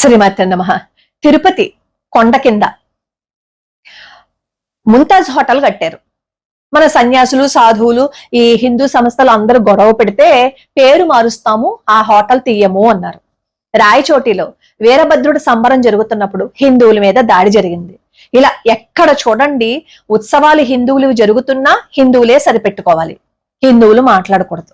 శ్రీమాత్రే నమః. తిరుపతి కొండ కింద ముంతాజ్ హోటల్ కట్టారు. మన సన్యాసులు సాధువులు ఈ హిందూ సంస్థలు అందరూ గొడవ పెడితే పేరు మారుస్తాము, ఆ హోటల్ తీయము అన్నారు. రాయచోటిలో వీరభద్రుడు సంబరం జరుగుతున్నప్పుడు హిందువుల మీద దాడి జరిగింది. ఇలా ఎక్కడ చూడండి ఉత్సవాలు హిందువులు జరుగుతున్నా హిందువులే సరిపెట్టుకోవాలి, హిందువులు మాట్లాడకూడదు.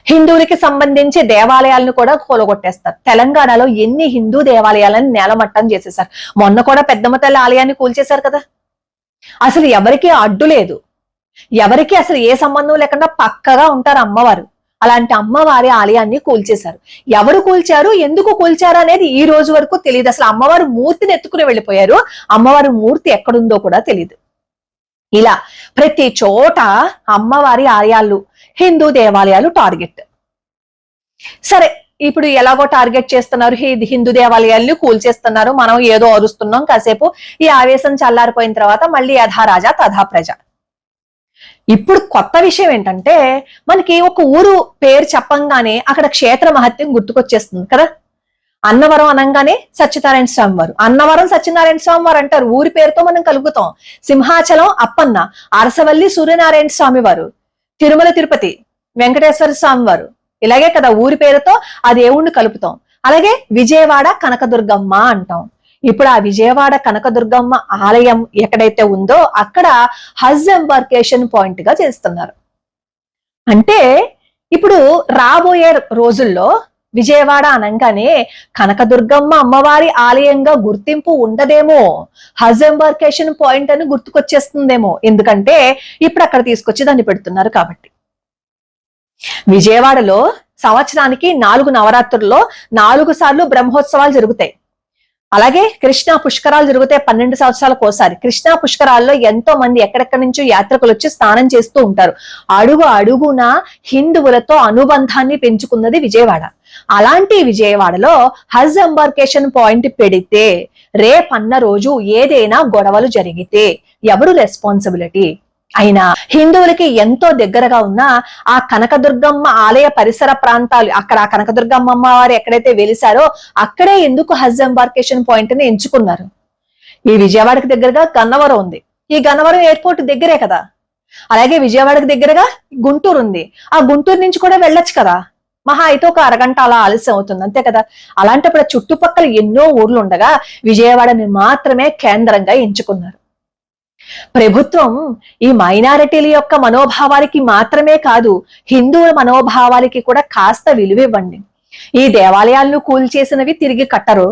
హిందువులకి సంబంధించి దేవాలయాలను కూడా కూలగొట్టేస్తారు. తెలంగాణలో ఎన్ని హిందూ దేవాలయాలను నేలమట్టం చేసేసారు. మొన్న కూడా పెద్దమ్మ తల్లి ఆలయాన్ని కూల్చేశారు కదా. అసలు ఎవరికి అడ్డు లేదు, ఎవరికి అసలు ఏ సంబంధం లేకుండా పక్కగా ఉంటారు అమ్మవారు. అలాంటి అమ్మవారి ఆలయాన్ని కూల్చేశారు. ఎవరు కూల్చారు, ఎందుకు కూల్చారు అనేది ఈ రోజు వరకు తెలియదు. అసలు అమ్మవారు మూర్తిని ఎత్తుకుని వెళ్ళిపోయారు, అమ్మవారి మూర్తి ఎక్కడుందో కూడా తెలియదు. ఇలా ప్రతి చోట అమ్మవారి ఆలయాలు, హిందూ దేవాలయాలు టార్గెట్. సరే, ఇప్పుడు ఎలాగో టార్గెట్ చేస్తున్నారు, హిందూ దేవాలయాల్ని కూల్చేస్తున్నారు, మనం ఏదో అరుస్తున్నాం. కాసేపు ఈ ఆవేశం చల్లారిపోయిన తర్వాత మళ్ళీ యథా రాజా తథా ప్రజ. ఇప్పుడు కొత్త విషయం ఏంటంటే, మనకి ఒక ఊరు పేరు చెప్పంగానే అక్కడ క్షేత్ర మహత్యం గుర్తుకొచ్చేస్తుంది కదా. అన్నవరం అనగానే సత్యనారాయణ స్వామి వారు, అన్నవరం సత్యనారాయణ స్వామి వారు అంటారు, ఊరి పేరుతో మనం కలుగుతాం. సింహాచలం అప్పన్న, అరసవల్లి సూర్యనారాయణ స్వామి వారు, తిరుమల తిరుపతి వెంకటేశ్వర స్వామి వారు, ఇలాగే కదా ఊరి పేరుతో ఆ దేవుణ్ణి కలుపుతాం. అలాగే విజయవాడ కనకదుర్గమ్మ అంటాం. ఇప్పుడు ఆ విజయవాడ కనకదుర్గమ్మ ఆలయం ఎక్కడైతే ఉందో అక్కడ హజ్ ఎంబార్కేషన్ పాయింట్ గా చేస్తున్నారు. అంటే ఇప్పుడు రాబోయే రోజుల్లో విజయవాడ అనగానే కనకదుర్గమ్మ అమ్మవారి ఆలయంగా గుర్తింపు ఉండదేమో, హజ్ ఎంబార్కేషన్ పాయింట్ అని గుర్తుకొచ్చేస్తుందేమో. ఎందుకంటే ఇప్పుడు అక్కడ తీసుకొచ్చి దాన్ని పెడుతున్నారు కాబట్టి. విజయవాడలో సంవత్సరానికి 4 నవరాత్రుల్లో 4 సార్లు బ్రహ్మోత్సవాలు జరుగుతాయి. అలాగే కృష్ణా పుష్కరాలు జరుగుతాయి 12 సంవత్సరాలకు ఒకసారి. కృష్ణా పుష్కరాల్లో ఎంతో మంది ఎక్కడెక్కడి నుంచో యాత్రికులు వచ్చి స్నానం చేస్తూ ఉంటారు. అడుగు అడుగున హిందువులతో అనుబంధాన్ని పెంచుకున్నది విజయవాడ. అలాంటి విజయవాడలో హజ్ ఎంబార్కేషన్ పాయింట్ పెడితే రేపన్న రోజు ఏదైనా గొడవలు జరిగితే ఎవరు రెస్పాన్సిబిలిటీ? అయినా హిందువులకి ఎంతో దగ్గరగా ఉన్న ఆ కనకదుర్గమ్మ ఆలయ పరిసర ప్రాంతాలు, అక్కడ ఆ కనకదుర్గమ్మ అమ్మవారు ఎక్కడైతే వెలిసారో అక్కడే ఎందుకు హజ్ ఎంబార్కేషన్ పాయింట్ ని ఎంచుకున్నారు? ఈ విజయవాడకి దగ్గరగా గన్నవరం ఉంది, ఈ గన్నవరం ఎయిర్పోర్ట్ దగ్గరే కదా. అలాగే విజయవాడకి దగ్గరగా గుంటూరు ఉంది, ఆ గుంటూరు నుంచి కూడా వెళ్ళొచ్చు కదా. మహా అయితే ఒక అరగంట అలా ఆలస్యం అవుతుంది, అంతే కదా. అలాంటప్పుడు చుట్టుపక్కల ఎన్నో ఊర్లు ఉండగా విజయవాడని మాత్రమే కేంద్రంగా ఎంచుకున్నారు. ప్రభుత్వం ఈ మైనారిటీల యొక్క మనోభావాలకి మాత్రమే కాదు, హిందువుల మనోభావాలకి కూడా కాస్త విలువివ్వండి. ఈ దేవాలయాలను కూల్చేసినవి తిరిగి కట్టరు,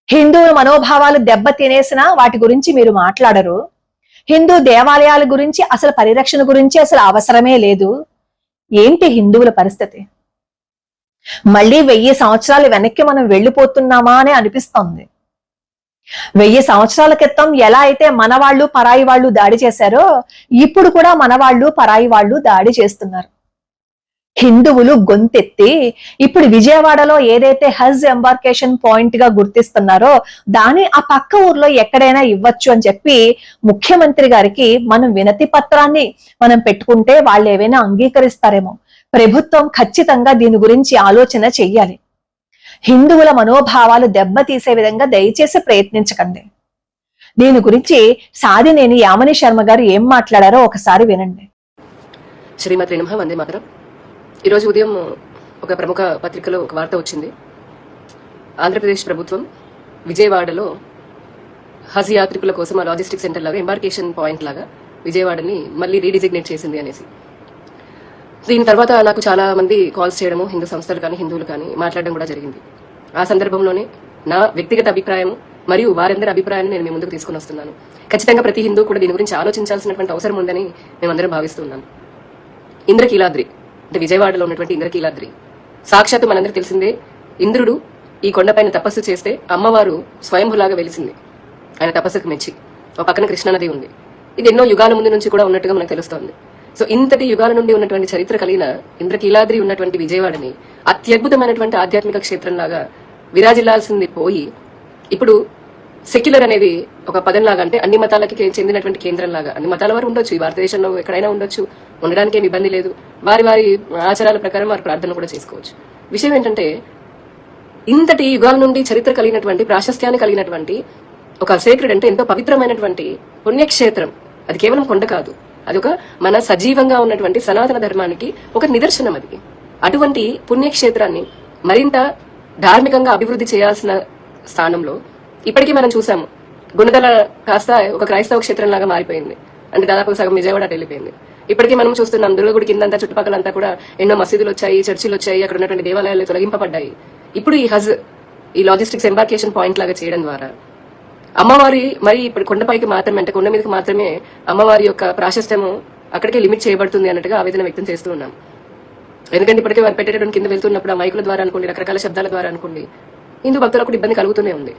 హిందువుల మనోభావాలు దెబ్బ తినేసినా వాటి గురించి మీరు మాట్లాడరు, హిందూ దేవాలయాల గురించి అసలు పరిరక్షణ గురించి అసలు అవసరమే లేదు. ఏంటి హిందువుల పరిస్థితి? మళ్ళీ 1000 సంవత్సరాలు వెనక్కి మనం వెళ్ళిపోతున్నామా అని అనిపిస్తోంది. 1000 సంవత్సరాల క్రితం ఎలా అయితే మన వాళ్ళు పరాయి వాళ్ళు దాడి చేశారో ఇప్పుడు కూడా మన వాళ్ళు పరాయి వాళ్ళు దాడి చేస్తున్నారు. హిందువులు గొంతెత్తి ఇప్పుడు విజయవాడలో ఏదైతే హజ్ ఎంబార్కేషన్ పాయింట్ గా గుర్తిస్తున్నారో దాన్ని ఆ పక్క ఊర్లో ఎక్కడైనా ఇవ్వచ్చు అని చెప్పి ముఖ్యమంత్రి గారికి మనం వినతి పత్రాన్ని మనం పెట్టుకుంటే వాళ్ళు ఏవైనా అంగీకరిస్తారేమో. ప్రభుత్వం ఖచ్చితంగా దీని గురించి ఆలోచన చెయ్యాలి. హిందువుల మనోభావాలు దెబ్బతీసే విధంగా దయచేసి ప్రయత్నించకండి. దీని గురించి సాదినేని యామిని శర్మ గారు ఏం మాట్లాడారో ఒకసారి వినండి. శ్రీమాత్రే నమః. వందే మాతరం. ఈరోజు ఉదయం ఒక ప్రముఖ పత్రికలో ఒక వార్త వచ్చింది. ఆంధ్రప్రదేశ్ ప్రభుత్వం విజయవాడలో హజ్ యాత్రికుల కోసం ఆ లాజిస్టిక్ సెంటర్ లాగా ఎంబార్కేషన్ పాయింట్ లాగా విజయవాడని మళ్ళీ రీడిజిగ్నేట్ చేసింది అనేసి. దీని తర్వాత నాకు చాలా మంది కాల్స్ చేయడము, హిందూ సంస్థలు కానీ హిందువులు కానీ మాట్లాడడం కూడా జరిగింది. ఆ సందర్భంలోనే నా వ్యక్తిగత అభిప్రాయం మరియు వారందరి అభిప్రాయాన్ని నేను మీ ముందుకు తీసుకుని వస్తున్నాను. ఖచ్చితంగా ప్రతి హిందూ కూడా దీని గురించి ఆలోచించాల్సినటువంటి అవసరం ఉందని మేమందరం భావిస్తున్నాం. ఇంద్రకీలాద్రి అంటే విజయవాడలో ఉన్నటువంటి ఇంద్రకీలాద్రి సాక్షాత్తు మనందరికీ తెలిసిందే. ఇంద్రుడు ఈ కొండపైన తపస్సు చేస్తే అమ్మవారు స్వయంభులాగా వెలిసింది ఆయన తపస్సుకు మెచ్చి. ఒక పక్కన కృష్ణానది ఉంది. ఇది ఎన్నో యుగాల ముందు నుంచి కూడా ఉన్నట్టుగా మనకు తెలుస్తోంది. సో ఇంతటి యుగాల నుండి ఉన్నటువంటి చరిత్ర కలిగిన ఇంద్రకీలాద్రి ఉన్నటువంటి విజయవాడని అత్యద్భుతమైనటువంటి ఆధ్యాత్మిక క్షేత్రంలాగా విరాజిల్లాల్సింది పోయి ఇప్పుడు సెక్యులర్ అనేది ఒక పదంలాగా, అంటే అన్ని మతాలకి చెందినటువంటి కేంద్రంలాగా, అన్ని మతాల వారు ఉండొచ్చు ఈ భారతదేశంలో, ఎక్కడైనా ఉండొచ్చు, ఉండడానికి ఏమి ఇబ్బంది లేదు. వారి వారి ఆచారాల ప్రకారం వారి ప్రార్థన కూడా చేసుకోవచ్చు. విషయం ఏంటంటే ఇంతటి యుగాల నుండి చరిత్ర కలిగినటువంటి ప్రాశస్త్యాన్ని కలిగినటువంటి ఒక సేక్రెడ్ అంటే ఎంతో పవిత్రమైనటువంటి పుణ్యక్షేత్రం. అది కేవలం కొండ కాదు, అది ఒక మన సజీవంగా ఉన్నటువంటి సనాతన ధర్మానికి ఒక నిదర్శనం. అది అటువంటి పుణ్యక్షేత్రాన్ని మరింత ధార్మికంగా అభివృద్ధి చేయాల్సిన స్థానంలో ఇప్పటికీ మనం చూసాము, గుణదల కాస్త ఒక క్రైస్తవ క్షేత్రం లాగా మారిపోయింది. అంటే దాదాపు సగం విజయవాడ అటు వెళ్ళిపోయింది. ఇప్పటికీ మనం చూస్తున్నాం, దుర్గగుడి కిందంతా చుట్టుపక్కలంతా కూడా ఎన్నో మసీదులు వచ్చాయి, చర్చిలు వచ్చాయి, అక్కడ ఉన్నటువంటి దేవాలయాలు తొలగింపబడ్డాయి. ఇప్పుడు ఈ హజ్, ఈ లాజిస్టిక్స్ ఎంబార్కేషన్ పాయింట్ లాగా చేయడం ద్వారా అమ్మవారి మరి ఇప్పుడు కొండపైకి మాత్రమే, అంటే కొండ మీదకి మాత్రమే అమ్మవారి యొక్క ప్రాశస్త్యము అక్కడికే లిమిట్ చేయబడుతుంది అన్నట్టుగా ఆవేదన వ్యక్తం చేస్తూ ఉన్నాం. ఎందుకంటే ఇప్పటికే వారు పెట్టేటటువంటి కింద వెళ్తున్నప్పుడు ఆ మైకుల ద్వారా అనుకోండి, రకరకాల శబ్దాల ద్వారా అనుకోండి, హిందూ భక్తులకు కూడా ఇబ్బంది కలుగుతూనే ఉంది.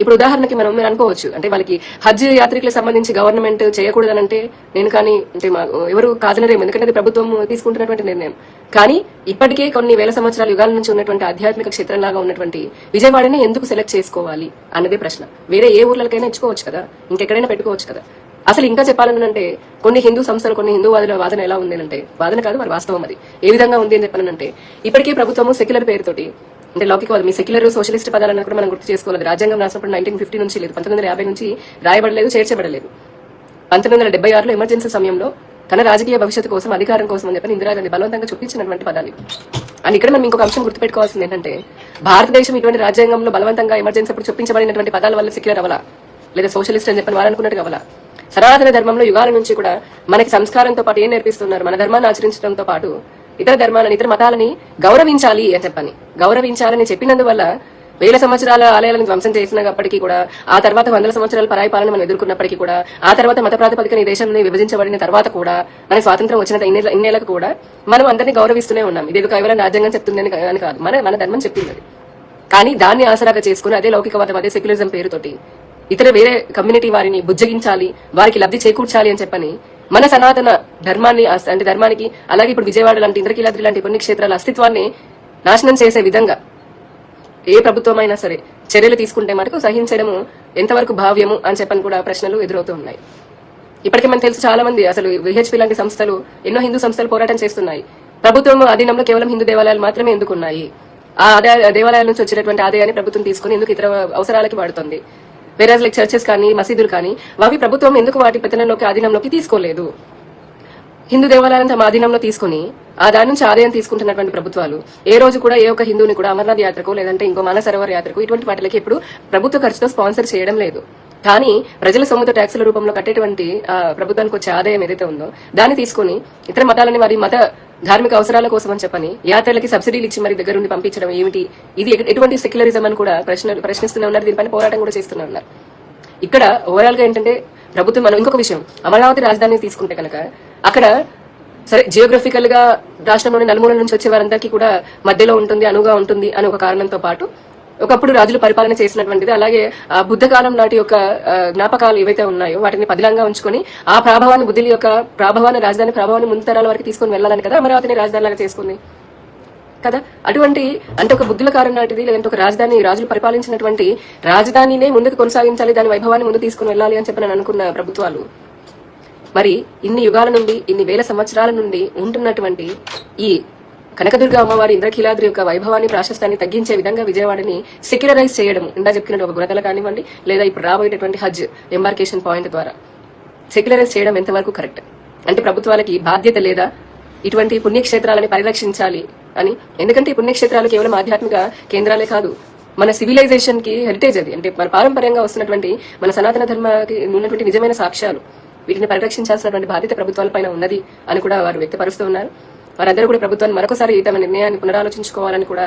ఇప్పుడు ఉదాహరణకి మీరు అనుకోవచ్చు, అంటే వాళ్ళకి హజ్ యాత్రికులకు సంబంధించి గవర్నమెంట్ చేయకూడదనంటే నేను కానీ అంటే ఎవరు కాదనరేమో, ఎందుకంటే అది ప్రభుత్వం తీసుకుంటున్నటువంటి నిర్ణయం. కానీ ఇప్పటికే కొన్ని వేల సంవత్సరాల యుగాల నుంచి ఉన్నటువంటి ఆధ్యాత్మిక క్షేత్రంలాగా ఉన్నటువంటి విజయవాడని ఎందుకు సెలెక్ట్ చేసుకోవాలి అన్నదే ప్రశ్న. వేరే ఏ ఊర్లకైనా ఇచ్చుకోవచ్చు కదా, ఇంకెక్కడైనా పెట్టుకోవచ్చు కదా. అసలు ఇంకా చెప్పాలనంటే కొన్ని హిందూ సంస్థలు, కొన్ని హిందూవాదుల వాదన ఎలా ఉంది అంటే, వాదన కాదు వారి వాస్తవం, అది ఏ విధంగా ఉంది అని చెప్పానంటే, ఇప్పటికే ప్రభుత్వము సెక్యులర్ పేరుతోటి, అంటే లౌకికవాదం, మీ సెక్యులర్ సోషలిస్ట్ పదాలను కూడా మనం గుర్తు చేసుకోవాలి. రాజ్యాంగం రాసినప్పుడు 1950 నుంచి లేదు, 1950 నుంచి రాయబడలేదు, చేర్చబడలేదు. 1976లో ఎమర్జెన్సీ సమయంలో తన రాజకీయ భవిష్యత్తు కోసం, అధికారం కోసం అని చెప్పి ఇందిరాగాంధీ బలవంతంగా చూపించినటువంటి పదాలు. అని ఇక్కడ మనం ఇంకొక అంశం గుర్తుపెట్టుకోవాల్సింది ఏంటంటే, భారతదేశం ఇటువంటి రాజ్యాంగంలో బలవంతంగా ఎమర్జెన్సీ అప్పుడు చొప్పించబడినటువంటి పదాల వల్ల సెక్యులర్ అవ్వాలా, లేదా సోషలిస్ట్ అని చెప్పని వారు అనుకున్నట్టు అవ్వాలా. సనాతన ధర్మంలో యుగాల నుంచి కూడా మనకి సంస్కారంతో పాటు ఏం నేర్పిస్తున్నారు, మన ధర్మాన్ని ఆచరించడంతో పాటు ఇతర ధర్మాలను, ఇతర మతాలని గౌరవించాలి అని చెప్పని, గౌరవించాలని చెప్పినందువల్ల వేల సంవత్సరాల ఆలయాలను ధ్వంసం చేసినప్పటికీ కూడా, ఆ తర్వాత 100 సంవత్సరాల పరాయి పాలన మనం ఎదుర్కొన్నప్పటికీ కూడా, ఆ తర్వాత మత ప్రాతిపదికన ఈ దేశాన్ని విభజించబడిన తర్వాత కూడా, మనకి స్వాతంత్రం వచ్చిన ఇన్నేళ్లకు కూడా మనం అందరినీ గౌరవిస్తూనే ఉన్నాం. ఇది కేవలం రాజ్యాంగం చెప్తుంది అని కాదు, మన ధర్మం చెప్పింది అది. కానీ దాన్ని ఆసరాగా చేసుకుని అదే లౌకికవాదం, అదే సెక్యులరిజం పేరుతోటి ఇతర వేరే కమ్యూనిటీ వారిని బుజ్జగించాలి, వారికి లబ్ధి చేకూర్చాలి అని చెప్పని మన సనాతన ధర్మాన్ని, అంటే ధర్మానికి, అలాగే ఇప్పుడు విజయవాడ లాంటి, ఇంద్రకీలాద్రి లాంటి పుణ్యక్షేత్రాల అస్తిత్వాన్ని నాశనం చేసే విధంగా ఏ ప్రభుత్వమైనా సరే చర్యలు తీసుకుంటే మటుకు సహించడము ఎంతవరకు భావ్యము అని చెప్పని కూడా ప్రశ్నలు ఎదురవుతూ ఉన్నాయి. ఇప్పటికే మనకు తెలుసు, చాలా మంది అసలు విహెచ్పి లాంటి సంస్థలు, ఎన్నో హిందూ సంస్థలు పోరాటం చేస్తున్నాయి. ప్రభుత్వం అధీనంలో కేవలం హిందూ దేవాలయాలు మాత్రమే ఎందుకున్నాయి, ఆ దేవాలయాల నుంచి వచ్చినటువంటి ఆదాయాన్ని ప్రభుత్వం తీసుకుని ఎందుకు ఇతర అవసరాలకి వాడుతుంది, వేరే లైక్ చర్చెస్ కానీ మసీదులు కానీ అవి ప్రభుత్వం ఎందుకు వాటి పెత్తనంలోకి, ఆధీనంలోకి తీసుకోలేదు. హిందూ దేవాలయాలను తమ ఆధీనంలో తీసుకుని ఆ దాని నుంచి ఆదాయం తీసుకుంటున్నటువంటి ప్రభుత్వాలు ఏ రోజు కూడా ఏ ఒక్క హిందూని కూడా అమర్నాథ్ యాత్రకు, లేదంటే ఇంకో మానసరోవర్ యాత్రకు, ఇటువంటి వాటికి ఇప్పుడు ప్రభుత్వ ఖర్చుతో స్పాన్సర్ చేయడం లేదు. కానీ ప్రజల సొమ్ముతో ట్యాక్సుల రూపంలో కట్టేటువంటి ప్రభుత్వానికి వచ్చే ఆదాయం ఏదైతే ఉందో దాన్ని తీసుకుని ఇతర మతాలని వారి మత ధార్మిక అవసరాల కోసం అని చెప్పని యాత్రలకి సబ్సిడీలు ఇచ్చి మరి దగ్గరుండి పంపించడం ఏమిటి, ఇది ఎటువంటి సెక్యులరిజం అని కూడా ప్రశ్నిస్తూనే ఉన్నారు. దీనిపైన పోరాటం కూడా చేస్తూనే ఉన్నారు. ఇక్కడ ఓవరాల్ గా ఏంటంటే ప్రభుత్వం, మనం ఇంకొక విషయం, అమరావతి రాజధాని తీసుకుంటే కనుక అక్కడ సరే జియోగ్రఫికల్ గా రాష్ట్రంలోని నలుమూలల నుంచి వచ్చే వారందరికీ కూడా మధ్యలో ఉంటుంది, అనువుగా ఉంటుంది అని ఒక కారణంతో పాటు ఒకప్పుడు రాజులు పరిపాలన చేసినటువంటిది, అలాగే ఆ బుద్ధ కాలం నాటి యొక్క జ్ఞాపకాలు ఏవైతే ఉన్నాయో వాటిని పదిలంగా ఉంచుకొని ఆ ప్రభావాన్ని, బుద్ధుల యొక్క ప్రభావాన్ని, రాజధాని ప్రభావాన్ని ముందు తరాల వరకు తీసుకొని వెళ్ళాలని కదా అమరావతిని రాజధాని లాగా చేసుకుంది కదా. అటువంటి అంటే ఒక బుద్ధుల కాలం నాటిది, లేదంటే ఒక రాజధాని, రాజులు పరిపాలించినటువంటి రాజధానినే ముందుకు కొనసాగించాలి, దాని వైభవాన్ని ముందు తీసుకుని వెళ్ళాలి అని చెప్పి నేను అనుకున్న ప్రభుత్వాలు మరి ఇన్ని యుగాల నుండి, ఇన్ని వేల సంవత్సరాల నుండి ఉంటున్నటువంటి ఈ కనకదుర్గ అమ్మవారి, ఇంద్రకీలాద్రి యొక్క వైభవాన్ని, ప్రాశస్త్యాన్ని తగ్గించే విధంగా విజయవాడని సెక్యులరైజ్ చేయడం, ఇందా చెప్పినట్టు ఒక గుణదల కానివ్వండి, లేదా ఇప్పుడు రాబోయేటటువంటి హజ్ ఎంబార్కేషన్ పాయింట్ ద్వారా సెక్యులరైజ్ చేయడం ఎంతవరకు కరెక్ట్? అంటే ప్రభుత్వాలకి బాధ్యత లేదా ఇటువంటి పుణ్యక్షేత్రాలని పరిరక్షించాలి అని? ఎందుకంటే ఈ పుణ్యక్షేత్రాలు కేవలం ఆధ్యాత్మిక కేంద్రాలే కాదు, మన సివిలైజేషన్ కి హెరిటేజ్ అది. అంటే మన పారంపర్యంగా వస్తున్నటువంటి మన సనాతన ధర్మానికి ఉన్నటువంటి నిజమైన సాక్ష్యాలు. వీటిని పరిరక్షించాల్సినటువంటి బాధ్యత ప్రభుత్వాలపైన ఉన్నది అని కూడా వారు వ్యక్తపరుస్తూ ఉన్నారు. వారందరూ కూడా ప్రభుత్వాన్ని మరొకసారి తమ నిర్ణయాన్ని పునరాలోచించుకోవాలని కూడా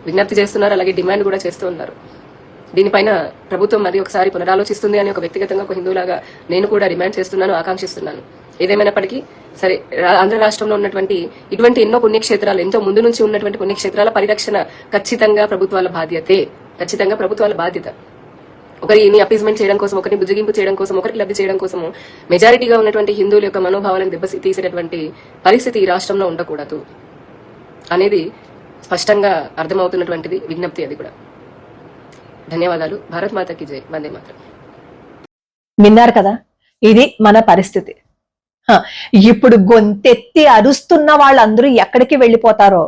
విజ్ఞప్తి చేస్తున్నారు, అలాగే డిమాండ్ కూడా చేస్తూ ఉన్నారు. దీనిపైన ప్రభుత్వం మరి ఒకసారి పునరాలోచిస్తుంది అని ఒక వ్యక్తిగతంగా ఒక హిందువులాగా నేను కూడా డిమాండ్ చేస్తున్నాను, ఆకాంక్షిస్తున్నాను. ఏదేమైనప్పటికీ సరే, ఆంధ్ర రాష్ట్రంలో ఉన్నటువంటి ఇటువంటి ఎన్నో పుణ్యక్షేత్రాలు, ఎంతో ముందు నుంచి ఉన్నటువంటి పుణ్యక్షేత్రాల పరిరక్షణ ఖచ్చితంగా ప్రభుత్వాల బాధ్యతే, ఖచ్చితంగా ప్రభుత్వాల బాధ్యత. ఒకరిని అపీజ్మెంట్ చేయడం కోసం, ఒకరిని బుజ్జగింపు చేయడం కోసం, ఒకరికి లబ్ధి చేయడం కోసం మెజారిటీగా ఉన్నటువంటి హిందువుల యొక్క మనోభావాలను దెబ్బతీసేటటువంటి పరిస్థితి ఈ రాష్ట్రంలో ఉండకూడదు అనేది స్పష్టంగా అర్థమవుతున్నటువంటిది, విజ్ఞప్తి అది కూడా. ధన్యవాదాలు. భారత్ మాతకి జై. వందే మాతరం. విన్నారు కదా, ఇది మన పరిస్థితి. ఇప్పుడు గొంతెత్తి అరుస్తున్న వాళ్ళందరూ ఎక్కడికి వెళ్ళిపోతారో,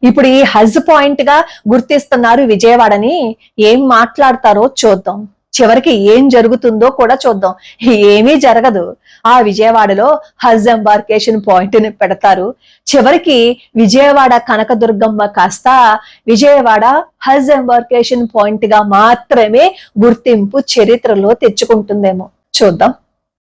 ఇప్పుడు ఈ హజ్ పాయింట్ గా గుర్తిస్తున్నారు విజయవాడని. ఏం మాట్లాడతారో చూద్దాం. చివరికి ఏం జరుగుతుందో కూడా చూద్దాం. ఏమీ జరగదు. ఆ విజయవాడలో హజ్ ఎంబార్కేషన్ పాయింట్ ని పెడతారు. చివరికి విజయవాడ కనకదుర్గమ్మ కాస్త విజయవాడ హజ్ ఎంబార్కేషన్ పాయింట్ గా మాత్రమే గుర్తింపు చరిత్రలో తెచ్చుకుంటుందేమో చూద్దాం.